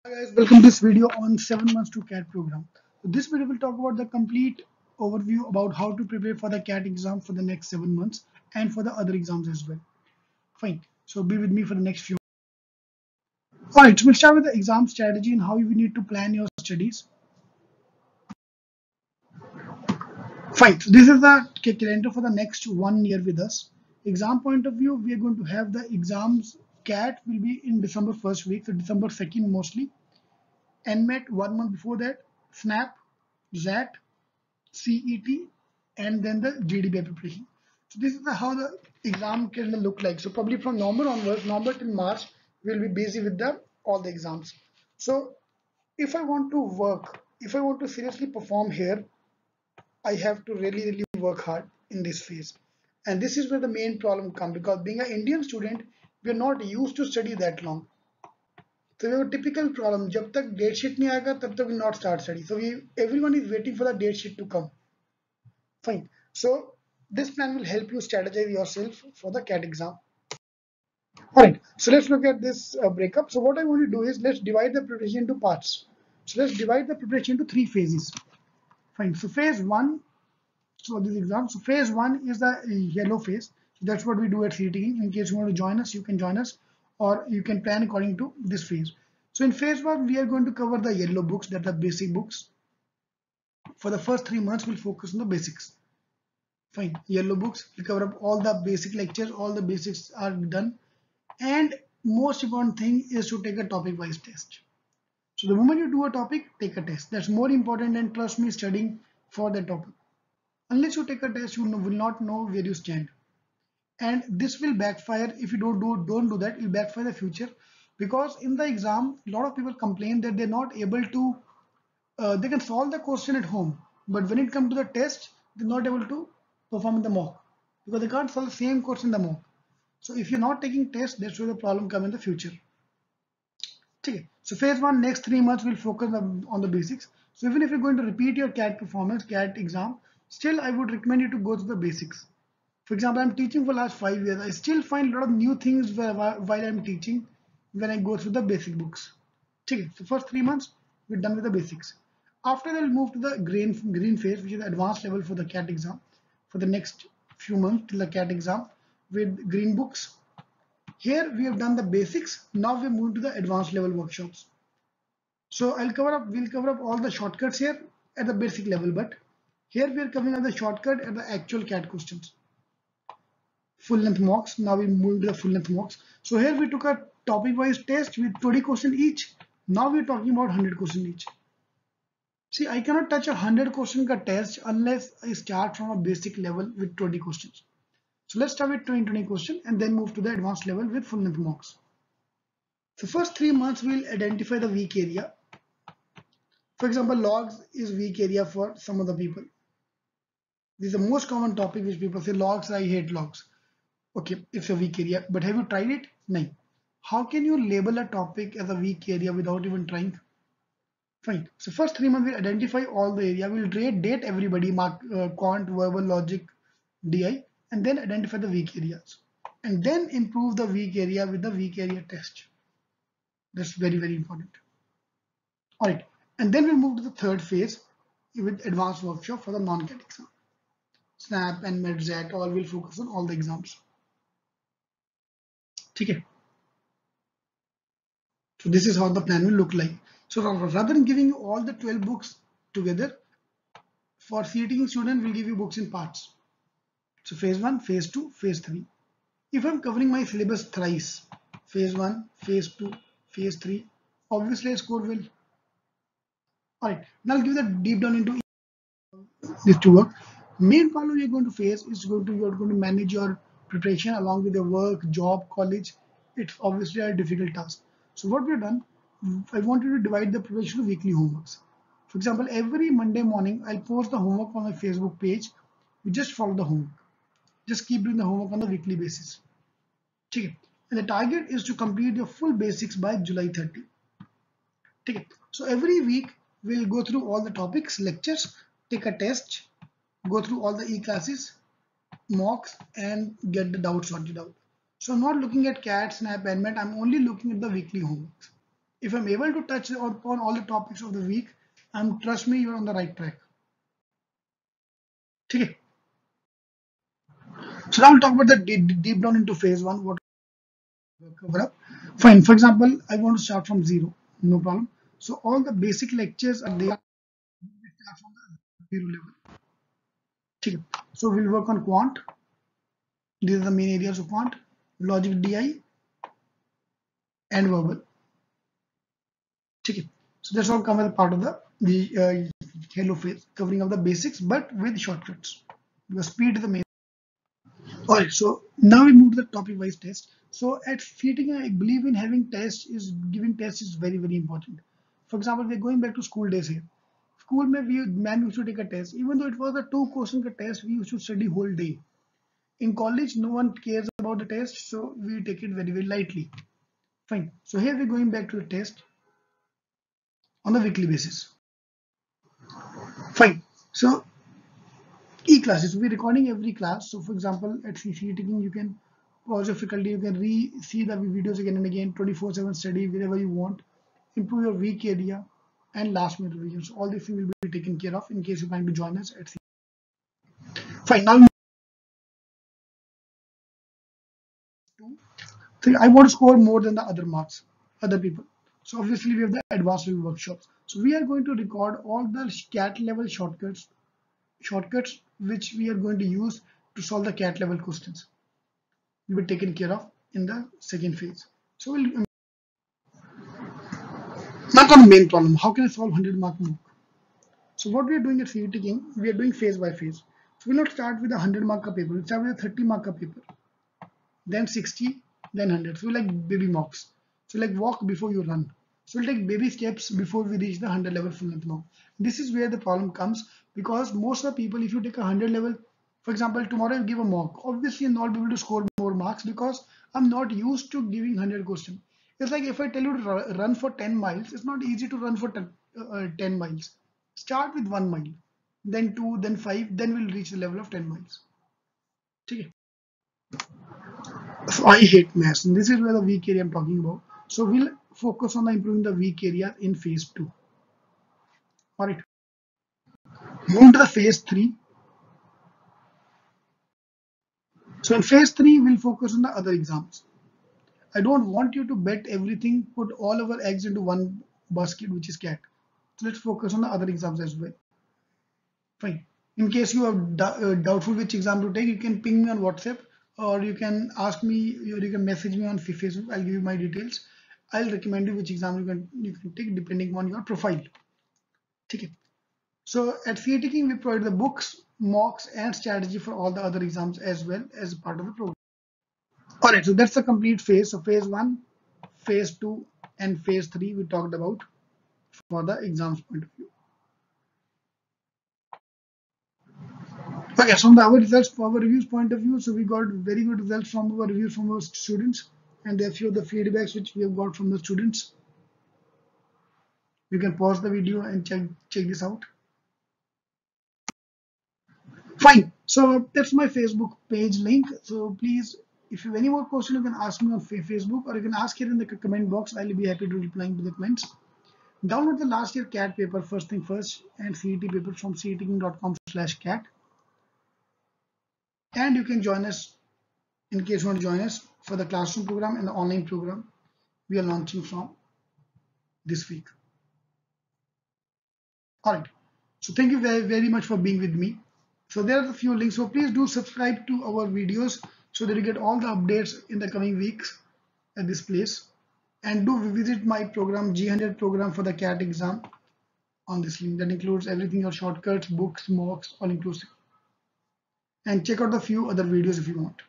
Hi guys, welcome to this video on 7 months to CAT program. So this video will talk about the complete overview about how to prepare for the CAT exam for the next 7 months and for the other exams as well. Fine. So be with me for the next few. Alright, so we'll start with the exam strategy and how you need to plan your studies. Fine. So this is the calendar for the next 1 year with us. Exam point of view, we are going to have the exams. CAT will be in December first week, so December 2nd mostly. NMET 1 month before that. SNAP, ZAT, CET, and then the GDB preparation. So this is how the exam can look like. So probably from November onwards, November till March, we'll be busy with all the exams. So if I want to work, if I want to seriously perform here, I have to really work hard in this phase. And this is where the main problem comes, because being an Indian student, we are not used to study that long. So we have a typical problem. जब तक date sheet नहीं आएगा, तब तक we not start study. So everyone is waiting for the date sheet to come. Fine. So this plan will help you strategize yourself for the CAT exam. All right. So let's look at this breakup. So what I want to do is let's divide the preparation into parts. So let's divide the preparation into 3 phases. Fine. So phase one. So this exam. So phase one is the yellow phase. So that's what we do at CET. In case you want to join us, you can join us, or you can plan according to this phase. So in phase one, we are going to cover the yellow books, that are basic books. For the first 3 months, we'll focus on the basics. Fine. Yellow books, we cover up all the basic lectures, all the basics are done. And most important thing is to take a topic wise test. So the moment you do a topic, take a test. That's more important than, trust me, studying for the topic. Unless you take a test, you will not know where you stand. And this will backfire if you don't do that. It will backfire in the future, because in the exam, a lot of people complain that they're not able to, they can solve the question at home, but when it comes to the test, they're not able to perform in the mock because they can't solve the same question in the mock. So if you're not taking tests, that's where the problem come in the future. Okay. So phase one, next 3 months, will focus on the basics. So even if you're going to repeat your CAT performance, CAT exam, still I would recommend you to go through the basics. For example, I'm teaching for last 5 years. I still find a lot of new things while I'm teaching when I go through the basic books. Okay. So first 3 months, we're done with the basics. After that, we'll move to the green phase, which is the advanced level for the CAT exam for the next few months till the CAT exam with green books. Here we have done the basics. Now we move to the advanced level workshops. So we'll cover up all the shortcuts here at the basic level, but here we are covering up the shortcut at the actual CAT questions. Full length mocks. Now we move to the full length mocks. So here we took a topic wise test with 20 questions each. Now we're talking about 100 questions each. See, I cannot touch a 100 question test unless I start from a basic level with 20 questions. So let's start with 20 questions and then move to the advanced level with full length mocks. So first 3 months we'll identify the weak area. For example, logs is weak area for some of the people. This is the most common topic which people say, logs, I hate logs. Okay, it's a weak area, but have you tried it? No. How can you label a topic as a weak area without even trying? Fine. So first 3 months we'll identify all the area. We'll date everybody, mark quant, verbal, logic, DI, and then identify the weak areas. And then improve the weak area with the weak area test. That's very important. All right. And then we'll move to the third phase with advanced workshop for the non-CAT exam. SNAP and MedZat all will focus on all the exams. Okay. So this is how the plan will look like. So rather than giving you all the 12 books together, for CET student, we'll give you books in parts. So phase 1, phase 2, phase 3. If I'm covering my syllabus thrice, phase 1, phase 2, phase 3, obviously I score well. Alright, now I'll give the deep down into these two work. Main problem you're going to face is you're going to manage your preparation along with your work, job, college. It's obviously a difficult task. So what we've done, I want you to divide the preparation to weekly homeworks. For example, every Monday morning, I'll post the homework on my Facebook page. You just follow the homework. Just keep doing the homework on a weekly basis. Okay. And the target is to complete your full basics by July 30. Okay. So every week we'll go through all the topics, lectures, take a test, go through all the e-classes, mocks, and get the doubts sorted out. So I'm not looking at CAT, SNAP, NMET. I'm only looking at the weekly homeworks. If I'm able to touch upon all the topics of the week, trust me, you're on the right track. Okay. So now we'll talk about the deep down into phase one. What cover up? Fine. For example, I want to start from zero. No problem. So all the basic lectures are there. Start from the zero level. Okay. So we'll work on quant. These are the main areas of quant: logic, DI, and verbal. Okay. So that's all come as a part of the hello phase, covering of the basics, but with shortcuts. Because speed is the main. Alright, so now we move to the topic-wise test. So at FETing, I believe in having tests is giving tests is very, very important. For example, we're going back to school days here. School mein we man used to take a test. Even though it was a 2 question test, we used to study whole day. In college, no one cares about the test, so we take it very, very lightly. Fine. So here we're going back to the test on a weekly basis. Fine. So e-classes, we're recording every class. So for example, at FETing, you can pause your faculty, you can see the videos again and again, 24/7 study wherever you want, improve your weak area, and last minute revisions. All this will be taken care of in case you plan to join us at Fine. Now I want to score more than the other marks, other people. So obviously we have the advanced level workshops. So we are going to record all the CAT level shortcuts which we are going to use to solve the CAT level questions. Will be taken care of in the second phase. So we'll not on the main problem. How can I solve 100-mark mock? So what we are doing at FETing, we are doing phase by phase. So we'll not start with a 100-mark paper. We'll start with a 30-mark paper, then 60, then 100. So we like baby mocks. So like walk before you run. So we'll take baby steps before we reach the 100 level full length mock. This is where the problem comes, because most of the people, if you take a 100 level, for example, tomorrow you give a mock, obviously I'm not be able to score more marks because I'm not used to giving 100 questions. It's like if I tell you to run for 10 miles, it's not easy to run for 10 miles. Start with 1 mile, then 2, then 5, then we'll reach the level of 10 miles. Okay. So I hate maths, and this is where the weak area I'm talking about. So we'll focus on improving the weak area in phase 2. All right. Move to the phase 3. So in phase 3, we'll focus on the other exams. I don't want you to bet everything, put all our eggs into one basket, which is CAT. So let's focus on the other exams as well. Fine. In case you are doubtful which exam to take, you can ping me on WhatsApp, or you can ask me, or you can message me on Facebook. I'll give you my details. I'll recommend you which exam you can take depending on your profile. Okay. So at FETing, we provide the books, mocks, and strategy for all the other exams as well as part of the program. All right, so that's the complete phase. So phase 1, phase 2, and phase 3 we talked about for the exams point of view. Okay, so from our results, for our reviews point of view, so we got very good results from our reviews from our students, and there are few of the feedbacks which we have got from the students. You can pause the video and check this out. Fine. So that's my Facebook page link. So please, if you have any more questions, you can ask me on Facebook, or you can ask here in the comment box. I'll be happy to reply to the comments. Download the last year CAT paper first thing first, and CET paper from ceting.com/CAT. And you can join us in case you want to join us for the classroom program and the online program we are launching from this week. All right. So thank you very, very much for being with me. So there are a few links. So please do subscribe to our videos so that you get all the updates in the coming weeks at this place. And do visit my program, G100 program for the CAT exam on this link. That includes everything, your shortcuts, books, mocks, all inclusive. And check out the few other videos if you want.